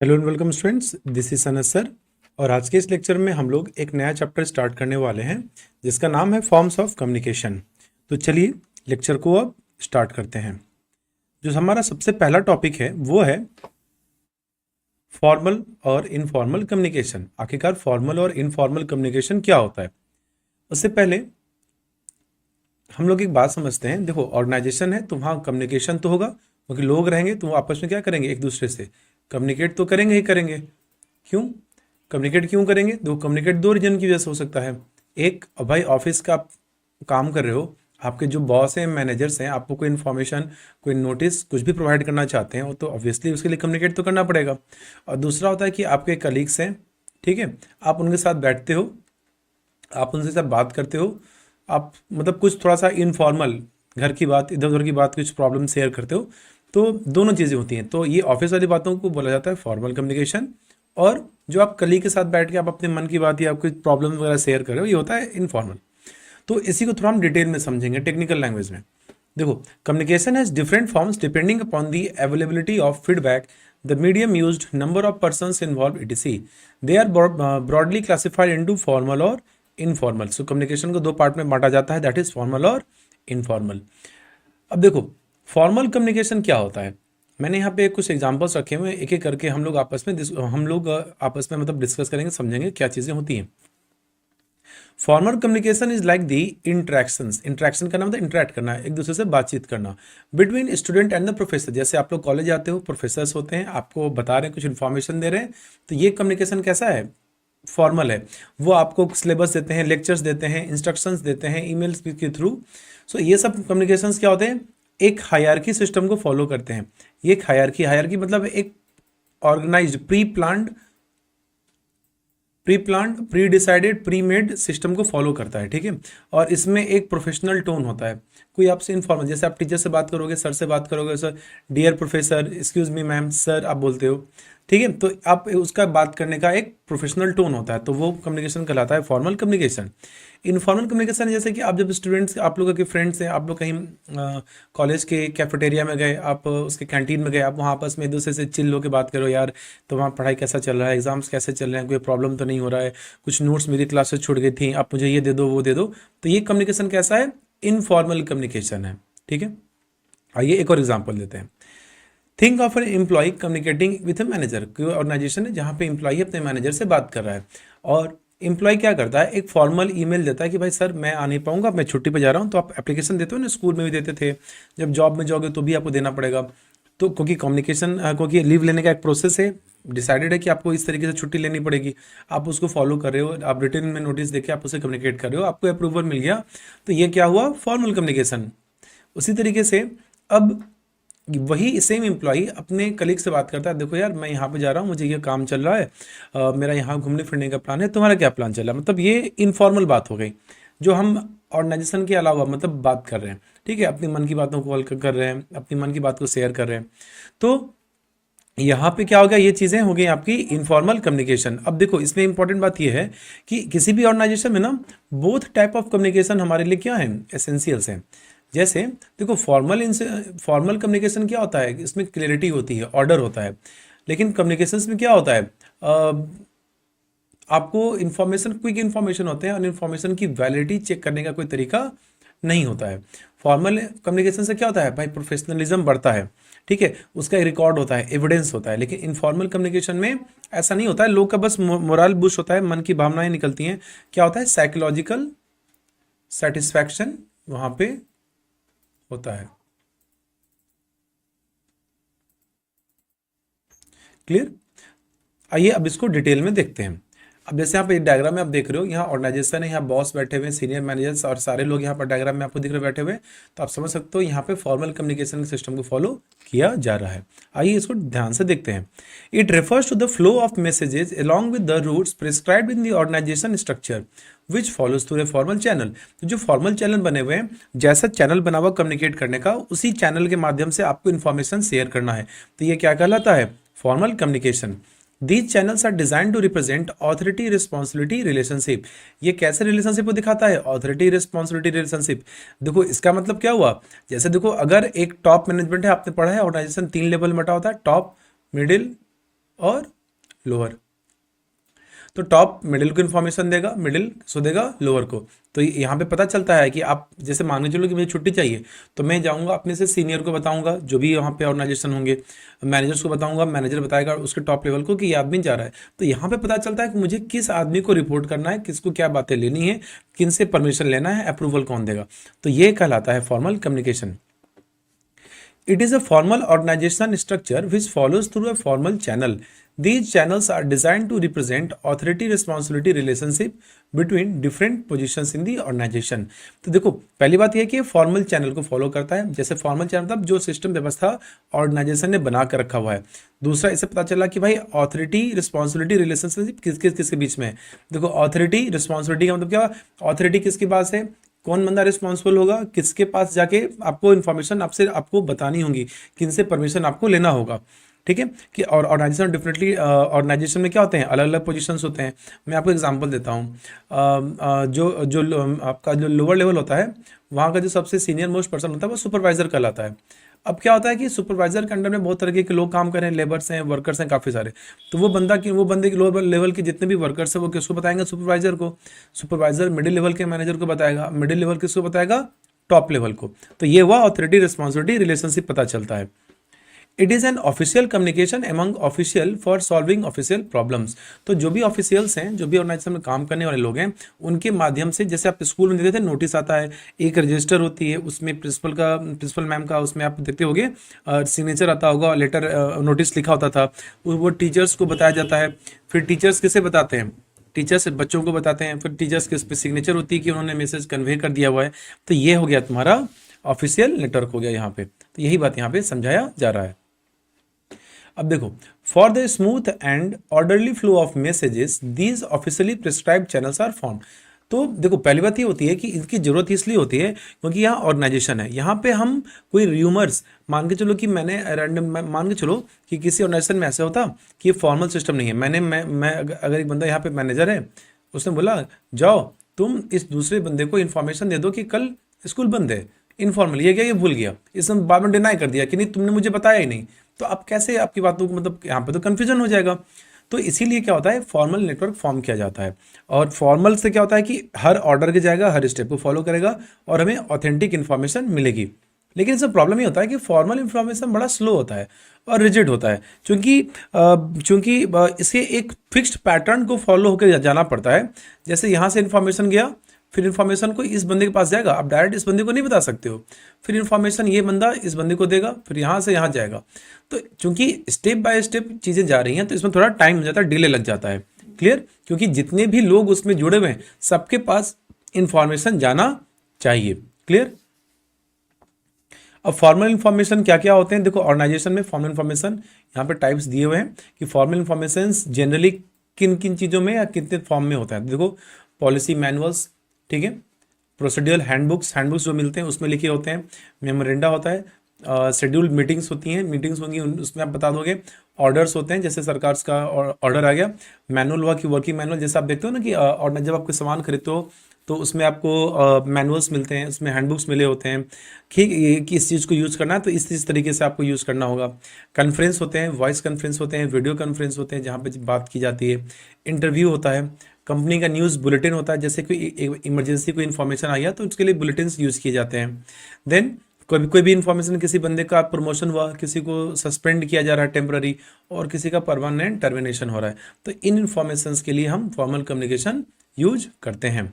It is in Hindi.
Hello and welcome students, this is Anas sir. और आज के इस लेक्चर में हम लोग एक नया चैप्टर स्टार्ट करने वाले हैं जिसका नाम है फॉर्म्स ऑफ कम्युनिकेशन। तो चलिए लेक्चर को अब स्टार्ट करते हैं। जो हमारा सबसे पहला टॉपिक है वो है फॉर्मल और इनफॉर्मल कम्युनिकेशन। आखिरकार फॉर्मल और इनफॉर्मल कम्युनिकेशन क्या होता है? उससे पहले हम लोग एक बात समझते हैं। देखो, ऑर्गेनाइजेशन है तो वहाँ कम्युनिकेशन तो होगा, क्योंकि लोग रहेंगे तो वो आपस में क्या करेंगे, एक दूसरे से कम्युनिकेट तो करेंगे ही करेंगे। क्यों कम्युनिकेट क्यों करेंगे? दो कम्युनिकेट दो रीजन की वजह से हो सकता है। एक, अब भाई ऑफिस का आप काम कर रहे हो, आपके जो बॉस हैं, मैनेजर्स हैं, आपको कोई इन्फॉर्मेशन, कोई नोटिस, कुछ भी प्रोवाइड करना चाहते हैं, वो तो ऑब्वियसली उसके लिए कम्युनिकेट तो करना पड़ेगा। और दूसरा होता है कि आपके कलीग्स हैं, ठीक है, आप उनके साथ बैठते हो, आप उनसे साथ बात करते हो, आप मतलब कुछ थोड़ा सा इनफॉर्मल घर की बात, इधर उधर की बात, कुछ प्रॉब्लम शेयर करते हो। तो दोनों चीज़ें होती हैं। तो ये ऑफिस वाली बातों को बोला जाता है फॉर्मल कम्युनिकेशन, और जो आप कलीग के साथ बैठ के आप अपने मन की बात या आप कुछ प्रॉब्लम वगैरह शेयर कर रहे हो, ये होता है इनफॉर्मल। तो इसी को थोड़ा हम डिटेल में समझेंगे टेक्निकल लैंग्वेज में। देखो, communication has different forms depending upon the availability of feedback, the medium used, number of persons involve, etc. They are broadly classified into formal और इनफॉर्मल। सो कम्युनिकेशन को दो पार्ट में बांटा जाता है, दैट इज फॉर्मल और इनफॉर्मल। अब देखो, फॉर्मल कम्युनिकेशन क्या होता है। मैंने यहाँ पे कुछ एग्जांपल्स रखे हुए हैं, एक एक करके हम लोग आपस में मतलब डिस्कस करेंगे, समझेंगे क्या चीज़ें होती हैं। Formal communication is like the interactions. Interaction का मतलब इंटरेक्ट करना है, एक दूसरे से बातचीत करना, between student and the professor. जैसे आप लोग कॉलेज आते हो, प्रोफेसर्स होते हैं, आपको बता रहे हैं, कुछ इन्फॉर्मेशन दे रहे हैं, तो ये कम्युनिकेशन कैसा है? फॉर्मल है। वो आपको सिलेबस देते हैं, लेक्चर्स देते हैं, इंस्ट्रक्शंस देते हैं ईमेल्स के थ्रू। सो ये सब कम्युनिकेशंस क्या होते हैं? एक हायरार्की सिस्टम को फॉलो करते हैं। ये एक हायरार्की मतलब एक organised, pre planned, pre decided, pre made system को फॉलो करता है, ठीक है। और इसमें एक प्रोफेशनल टोन होता है। कोई आपसे इन्फॉर्मल, जैसे आप टीचर से बात करोगे, सर से बात करोगे, sir dear professor, excuse me ma'am, sir आप बोलते हो, ठीक है। तो आप उसका बात करने का एक प्रोफेशनल टोन होता है, तो वो कम्युनिकेशन कहलाता है फॉर्मल कम्युनिकेशन। इनफॉर्मल कम्युनिकेशन जैसे कि आप जब स्टूडेंट्स, आप लोगों के फ्रेंड्स हैं, आप लोग कहीं कॉलेज के कैफेटेरिया में गए, आप उसके कैंटीन में गए, आप वहाँ आपस में एक दूसरे से चिल होकर बात करो, यार तो वहाँ पढ़ाई कैसा चल रहा है, एग्जाम्स कैसे चल रहे हैं, कोई प्रॉब्लम तो नहीं हो रहा है, कुछ नोट्स मेरी क्लास से छूट गई थी, आप मुझे ये दे दो वो दे दो। तो ये कम्युनिकेशन कैसा है? इनफॉर्मल कम्युनिकेशन है, ठीक है। आइए एक और एग्जाम्पल देते हैं। Think of an employ communicating with a manager. कोई ऑर्गेनाइजेशन है जहाँ पे एम्प्लॉय अपने मैनेजर से बात कर रहा है, और एम्प्लॉय क्या करता है, एक फॉर्मल ईमेल देता है कि भाई सर मैं आ नहीं पाऊंगा, मैं छुट्टी पे जा रहा हूँ। तो आप एप्लीकेशन देते हो ना, स्कूल में भी देते थे, जब जॉब में जाओगे तो भी आपको देना पड़ेगा। तो क्योंकि लीव लेने का एक प्रोसेस है, डिसाइडेड है कि आपको इस तरीके से छुट्टी लेनी पड़ेगी, आप उसको फॉलो कर रहे हो, आप रिटर्न में नोटिस देके आप उसे कम्युनिकेट कर रहे हो, आपको अप्रूवल मिल गया। तो ये क्या हुआ? Formal communication. उसी तरीके से अब वही सेम एम्प्लॉई अपने कलीग से बात करता है, देखो यार मैं यहाँ पे जा रहा हूँ, मुझे ये काम चल रहा है, मेरा यहाँ घूमने फिरने का प्लान है, तुम्हारा क्या प्लान चल रहा है। मतलब ये इनफॉर्मल बात हो गई, जो हम ऑर्गेनाइजेशन के अलावा मतलब बात कर रहे हैं, ठीक है, अपनी मन की बातों को हल्का कर रहे हैं, अपनी मन की बात को शेयर कर रहे हैं। तो यहाँ पे क्या हो गया, ये चीज़ें हो गई आपकी इनफॉर्मल कम्युनिकेशन। अब देखो, इसमें इंपॉर्टेंट बात ये है कि किसी भी ऑर्गेनाइजेशन में ना बोथ टाइप ऑफ कम्युनिकेशन हमारे लिए क्या है, एसेंशियल्स हैं। जैसे देखो, फॉर्मल कम्युनिकेशन क्या होता है, इसमें क्लैरिटी होती है, ऑर्डर होता है। लेकिन कम्युनिकेशंस में क्या होता है, आपको इन्फॉर्मेशन, क्विक इन्फॉर्मेशन होते हैं, और इन्फॉर्मेशन की वैलिडिटी चेक करने का कोई तरीका नहीं होता है। फॉर्मल कम्युनिकेशन से क्या होता है भाई, प्रोफेशनलिज्म बढ़ता है, ठीक है, उसका एक रिकॉर्ड होता है, एविडेंस होता है। लेकिन इनफॉर्मल कम्युनिकेशन में ऐसा नहीं होता है, लोग का बस मोरल बुश होता है, मन की भावनाएं निकलती हैं। क्या होता है? साइकोलॉजिकल सेटिस्फैक्शन वहां पे होता है। क्लियर? आइए अब इसको डिटेल में देखते हैं। अब जैसे यहाँ पे डायग्राम में आप देख रहे हो, यहाँ ऑर्गेनाइजेशन है, यहाँ बॉस बैठे हुए हैं, सीनियर मैनेजर्स और सारे लोग यहाँ पर डायग्राम में आपको दिख रहे बैठे हुए हैं। तो आप समझ सकते हो यहाँ पे फॉर्मल कम्युनिकेशन सिस्टम को फॉलो किया जा रहा है। आइए इसको ध्यान से देखते हैं। It refers to the flow of messages along with the routes prescribed in the organisation structure which follows through a formal channel. तो जो फॉर्मल चैनल बने हुए हैं, जैसा चैनल बना हुआ कम्युनिकेट करने का, उसी चैनल के माध्यम से आपको इन्फॉर्मेशन शेयर करना है। तो ये क्या कहलाता है? Formal communication. These channels are designed to represent authority responsibility relationship। ये कैसे रिलेशनशिप को दिखाता है? Authority responsibility relationship. देखो इसका मतलब क्या हुआ, जैसे देखो अगर एक टॉप मैनेजमेंट है, आपने पढ़ा है ऑर्गेनाइजेशन 3 लेवल में बटा होता है, टॉप, मिडिल और लोअर। तो टॉप मिडिल को इन्फॉर्मेशन देगा, मिडिल किसको देगा, लोअर को। तो यहाँ पे पता चलता है कि आप जैसे मान के चलो कि मुझे छुट्टी चाहिए, तो मैं जाऊँगा अपने से सीनियर को बताऊँगा, जो भी वहाँ पे ऑर्गेनाइजेशन होंगे, मैनेजर्स को बताऊँगा, मैनेजर बताएगा उसके टॉप लेवल को कि ये आदमी जा रहा है। तो यहाँ पे पता चलता है कि मुझे किस आदमी को रिपोर्ट करना है, किसको क्या बातें लेनी है, किन से परमिशन लेना है, अप्रूवल कौन देगा। तो ये कहलाता है formal communication. It is a formal organization structure which follows through a formal channel. These channels are designed to represent authority responsibility relationship between different positions in the organization. तो देखो पहली बात यह है कि फॉर्मल चैनल को फॉलो करता है। जैसे फॉर्मल चैनल मतलब जो सिस्टम व्यवस्था ऑर्गेनाइजेशन ने बना कर रखा हुआ है। दूसरा इससे पता चला कि भाई ऑथोरिटी रिस्पॉन्सिबिलिटी रिलेशनशिप किसके बीच में है। देखो ऑथोरिटी रिस्पॉन्सिबिलिटी का मतलब क्या, ऑथोरिटी किसके पास है, कौन बंदा रिस्पॉन्सिबल होगा, किसके पास जाके आपको इन्फॉर्मेशन आपको बतानी होगी, किन से परमिशन आपको लेना होगा। ठीक है कि और ऑर्गेनाइजेशन डिफरेंटली, ऑर्गेनाइजेशन में क्या होते हैं, अलग अलग पोजीशंस होते हैं। मैं आपको एग्जांपल देता हूँ। आपका जो लोअर लेवल होता है, वहाँ का जो सबसे सीनियर मोस्ट पर्सन होता है वो सुपरवाइजर कहलाता है। अब क्या होता है कि सुपरवाइजर के अंडर में बहुत तरह के लोग काम कर रहे हैं, लेबर्स हैं, वर्कर्स हैं काफ़ी सारे। तो वो बंदे के लोअर लेवल के जितने भी वर्कर्स हैं वो किसको बताएंगे, सुपरवाइजर को। सुपरवाइजर मिडिल लेवल के मैनेजर को बताएगा, मिडिल लेवल किसको बताएगा, टॉप लेवल को। तो ये हुआ ऑथोरिटी रिस्पॉन्सिबिलिटी रिलेशनशिप पता चलता है। It is an official communication among official for solving official problems. तो जो भी ऑफिशियल्स हैं, जो भी ऑर्गेनाइजेशन में काम करने वाले लोग हैं, उनके माध्यम से, जैसे आप स्कूल में देखते थे नोटिस आता है, एक रजिस्टर होती है, उसमें प्रिंसिपल मैम का उसमें आप देखते होगे सिग्नेचर आता होगा, लेटर नोटिस लिखा होता था, वो टीचर्स को बताया जाता है। फिर टीचर्स किसे बताते हैं, टीचर्स बच्चों को बताते हैं, फिर टीचर्स के उस पर सिग्नेचर होती है कि उन्होंने मैसेज कन्वे कर दिया हुआ है। तो ये हो गया तुम्हारा ऑफिशियल नेटवर्क हो गया यहाँ पे। तो यही बात यहाँ पे समझाया जा रहा है। अब देखो, for the smooth and orderly flow of messages these officially prescribe channels are form. तो देखो पहली बात ये होती है कि इनकी जरूरत इसलिए होती है क्योंकि यहाँ ऑर्गेनाइजेशन है। यहाँ पे हम कोई र्यूमर्स मान के चलो कि मैंने रैंडम मान के चलो कि किसी ऑर्गेनाइजेशन में ऐसा होता कि ये फॉर्मल सिस्टम नहीं है। मैं अगर एक बंदा यहाँ पे मैनेजर है, उसने बोला जाओ तुम इस दूसरे बंदे को इन्फॉर्मेशन दे दो कि कल स्कूल बंद है, इनफॉर्मल, ये क्या, ये भूल गया, इसने बाद में डिनाई कर दिया कि नहीं तुमने मुझे बताया ही नहीं। तो अब कैसे आपकी बातों को, मतलब यहाँ पे तो कन्फ्यूजन हो जाएगा। तो इसीलिए क्या होता है, फॉर्मल नेटवर्क फॉर्म किया जाता है। और फॉर्मल से क्या होता है कि हर ऑर्डर के जाएगा, हर स्टेप को फॉलो करेगा और हमें ऑथेंटिक इन्फॉर्मेशन मिलेगी। लेकिन इसमें प्रॉब्लम ये होता है कि फॉर्मल इन्फॉर्मेशन बड़ा स्लो होता है और रिजिड होता है, चूंकि इसे एक फिक्स्ड पैटर्न को फॉलो होकर जाना पड़ता है। जैसे यहाँ से इन्फॉर्मेशन गया, फिर इन्फॉर्मेशन को इस बंदे के पास जाएगा, आप डायरेक्ट इस बंदे को नहीं बता सकते हो। फिर इन्फॉर्मेशन ये बंदा इस बंदे को देगा, फिर यहाँ से यहाँ जाएगा। तो चूंकि स्टेप बाय स्टेप चीज़ें जा रही हैं, तो इसमें थोड़ा टाइम हो जाता है, डिले लग जाता है। क्लियर, क्योंकि जितने भी लोग उसमें जुड़े हुए हैं सबके पास इन्फॉर्मेशन जाना चाहिए। क्लियर। अब फॉर्मल इन्फॉर्मेशन क्या क्या होते हैं, देखो ऑर्गेनाइजेशन में फॉर्मल इन्फॉर्मेशन यहाँ पे टाइप्स दिए हुए हैं कि फॉर्मल इन्फॉर्मेशन जनरली किन किन चीज़ों में या कितने फॉर्म में होता है। देखो पॉलिसी मैनुअल्स, ठीक है, प्रोसीड्यूरल हैंडबुक्स जो मिलते हैं उसमें लिखे होते हैं, मेमोरेंडा होता है, शेड्यूल्ड मीटिंग्स होती हैं, मीटिंग्स होंगी उसमें आप बता दोगे। ऑर्डर्स होते हैं, जैसे सरकार का ऑर्डर आ गया। मैनुअल हुआ कि वर्किंग मैनुअल, जैसे आप देखते हो ना कि ऑर्डर जब आप कोई सामान खरीदते हो तो उसमें आपको मैनुअल्स मिलते हैं, उसमें हैंडबुक्स मिले होते हैं कि इस चीज़ को यूज़ करना है तो इस तरीके से आपको यूज़ करना होगा। कॉन्फ्रेंस होते हैं, वॉइस कॉन्फ्रेंस होते हैं, वीडियो कॉन्फ्रेंस होते हैं जहाँ पे बात की जाती है। इंटरव्यू होता है, कंपनी का न्यूज़ बुलेटिन होता है, जैसे कोई इमरजेंसी कोई इन्फॉर्मेशन आ गया तो उसके लिए बुलेटिन यूज़ किए जाते हैं। देन कोई भी इन्फॉर्मेशन, किसी बंदे का प्रमोशन हुआ, किसी को सस्पेंड किया जा रहा है टेम्पररी, और किसी का परमानेंट टर्मिनेशन हो रहा है, तो इन इन्फॉर्मेशन के लिए हम फॉर्मल कम्युनिकेशन यूज करते हैं।